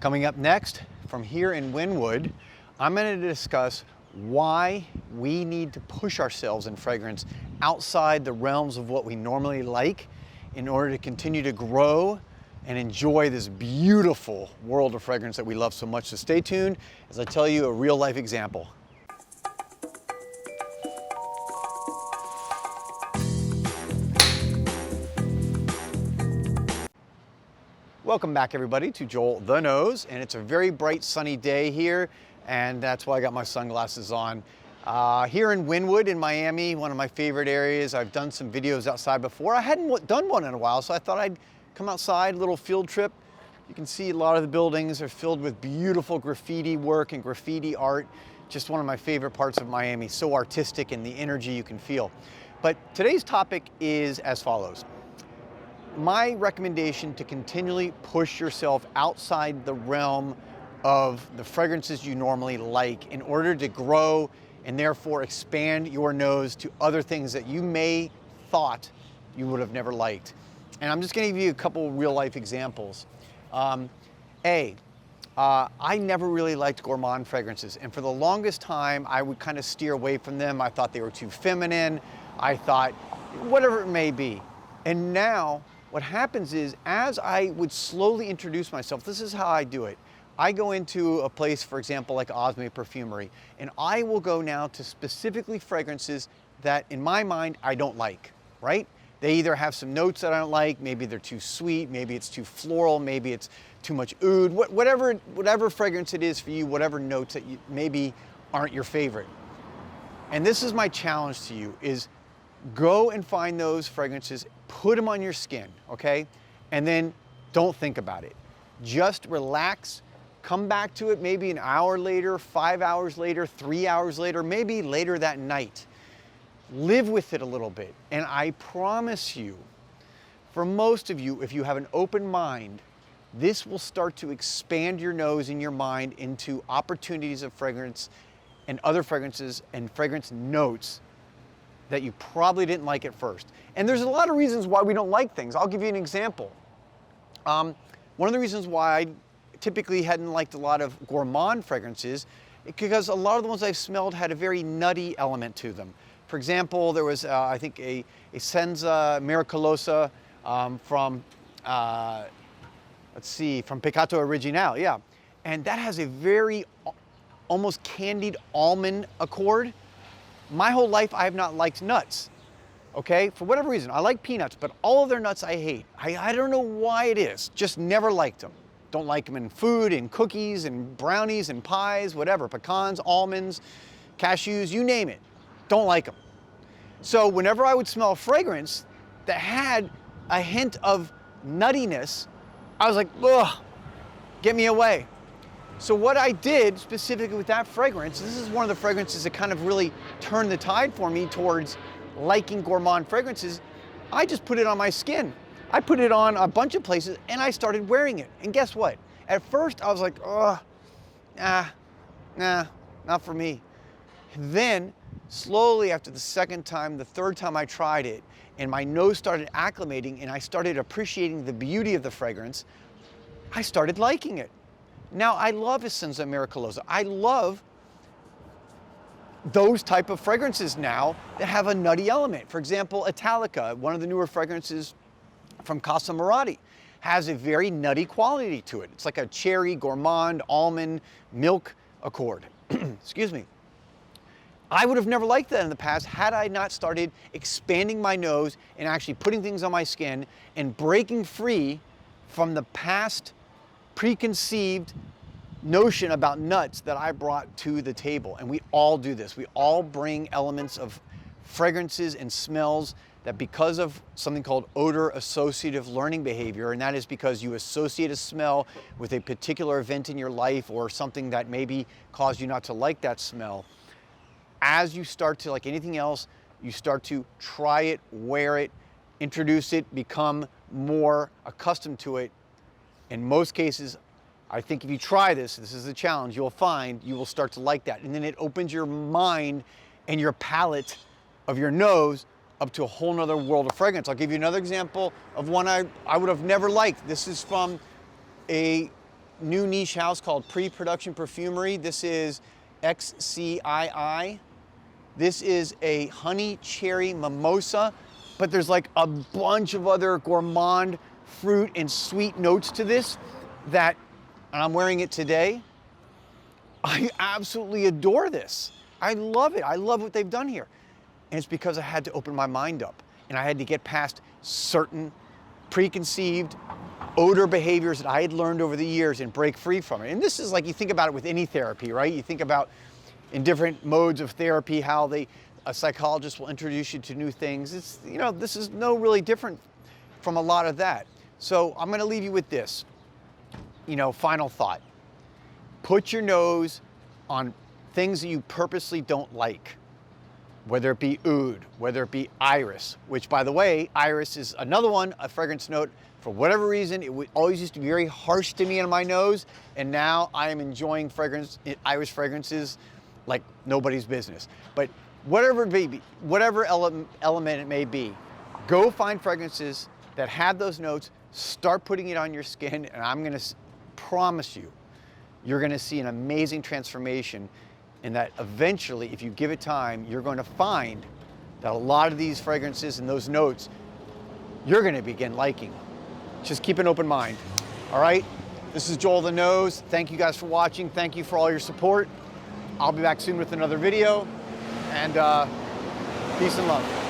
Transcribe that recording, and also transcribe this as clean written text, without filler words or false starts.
Coming up next, from here in Wynwood, I'm going to discuss why we need to push ourselves in fragrance outside the realms of what we normally like in order to continue to grow and enjoy this beautiful world of fragrance that we love so much. So stay tuned as I tell you a real life example. Welcome back everybody to Joel the Nose, and it's a very bright sunny day here, and that's why I got my sunglasses on. Here in Wynwood in Miami, one of my favorite areas. I've done some videos outside before. I hadn't done one in a while, so I thought I'd come outside, a little field trip. You can see a lot of the buildings are filled with beautiful graffiti work and graffiti art. Just one of my favorite parts of Miami, so artistic and the energy you can feel. But today's topic is as follows. My recommendation to continually push yourself outside the realm of the fragrances you normally like in order to grow and therefore expand your nose to other things that you may thought you would have never liked. And I'm just going to give you a couple real life examples. I never really liked gourmand fragrances, and for the longest time I would kind of steer away from them. I thought they were too feminine. I thought whatever it may be. And now what happens is, as I would slowly introduce myself, this is how I do it. I go into a place, for example, like Osme Perfumery, and I will go now to specifically fragrances that in my mind I don't like, right? They either have some notes that I don't like, maybe they're too sweet, maybe it's too floral, maybe it's too much oud, whatever fragrance it is for you, whatever notes that maybe aren't your favorite. And this is my challenge to you, is go and find those fragrances, put them on your skin, okay? And then don't think about it. Just relax, come back to it maybe an hour later, 5 hours later, 3 hours later, maybe later that night. Live with it a little bit. And I promise you, for most of you, if you have an open mind, this will start to expand your nose and your mind into opportunities of fragrance and other fragrances and fragrance notes that you probably didn't like at first. And there's a lot of reasons why we don't like things. I'll give you an example. One of the reasons why I typically hadn't liked a lot of gourmand fragrances is because a lot of the ones I've smelled had a very nutty element to them. For example, there was, I think, a Senza Miracolosa from Peccato Originale, yeah. And that has a very almost candied almond accord. My whole life, I have not liked nuts, okay? For whatever reason, I like peanuts, but all of their nuts I hate. I don't know why it is, just never liked them. Don't like them in food, in cookies, and brownies, and pies, whatever. Pecans, almonds, cashews, you name it. Don't like them. So whenever I would smell a fragrance that had a hint of nuttiness, I was like, ugh, get me away. So what I did specifically with that fragrance, this is one of the fragrances that kind of really turned the tide for me towards liking gourmand fragrances. I just put it on my skin. I put it on a bunch of places and I started wearing it. And guess what? At first I was like, oh, nah, not for me. And then slowly after the second time, the third time I tried it, and my nose started acclimating and I started appreciating the beauty of the fragrance, I started liking it. Now, I love Senza Miracolosa. I love those type of fragrances now that have a nutty element. For example, Italica, one of the newer fragrances from Casa Marati, has a very nutty quality to it. It's like a cherry, gourmand, almond, milk accord. Excuse me. I would have never liked that in the past had I not started expanding my nose and actually putting things on my skin and breaking free from the past preconceived notion about nuts that I brought to the table. And we all do this. We all bring elements of fragrances and smells that, because of something called odor associative learning behavior, and that is because you associate a smell with a particular event in your life or something that maybe caused you not to like that smell. As you start to, like anything else, you start to try it, wear it, introduce it, become more accustomed to it. In most cases, I think if you try this is the challenge, you'll find you will start to like that. And then it opens your mind and your palate of your nose up to a whole nother world of fragrance. I'll give you another example of one I would have never liked. This is from a new niche house called Pre-Production Perfumery. This is XCII. This is a honey cherry mimosa, but there's like a bunch of other gourmand fruit and sweet notes to this that, and I'm wearing it today. I absolutely adore this. I love it. I love what they've done here. And it's because I had to open my mind up and I had to get past certain preconceived odor behaviors that I had learned over the years and break free from it. And this is like, you think about it with any therapy, right? You think about in different modes of therapy, how a psychologist will introduce you to new things. It's, you know, this is no really different from a lot of that. So I'm gonna leave you with this, you know, final thought. Put your nose on things that you purposely don't like, whether it be oud, whether it be iris, which by the way, iris is another one, a fragrance note. For whatever reason, it always used to be very harsh to me on my nose, and now I am enjoying iris fragrances like nobody's business. But whatever it may be, whatever element it may be, go find fragrances that have those notes, start putting it on your skin, and I'm gonna promise you, you're gonna see an amazing transformation, and that eventually, if you give it time, you're going to find that a lot of these fragrances and those notes, you're gonna begin liking. Just keep an open mind, all right? This is JoelTheNose. Thank you guys for watching. Thank you for all your support. I'll be back soon with another video, and peace and love.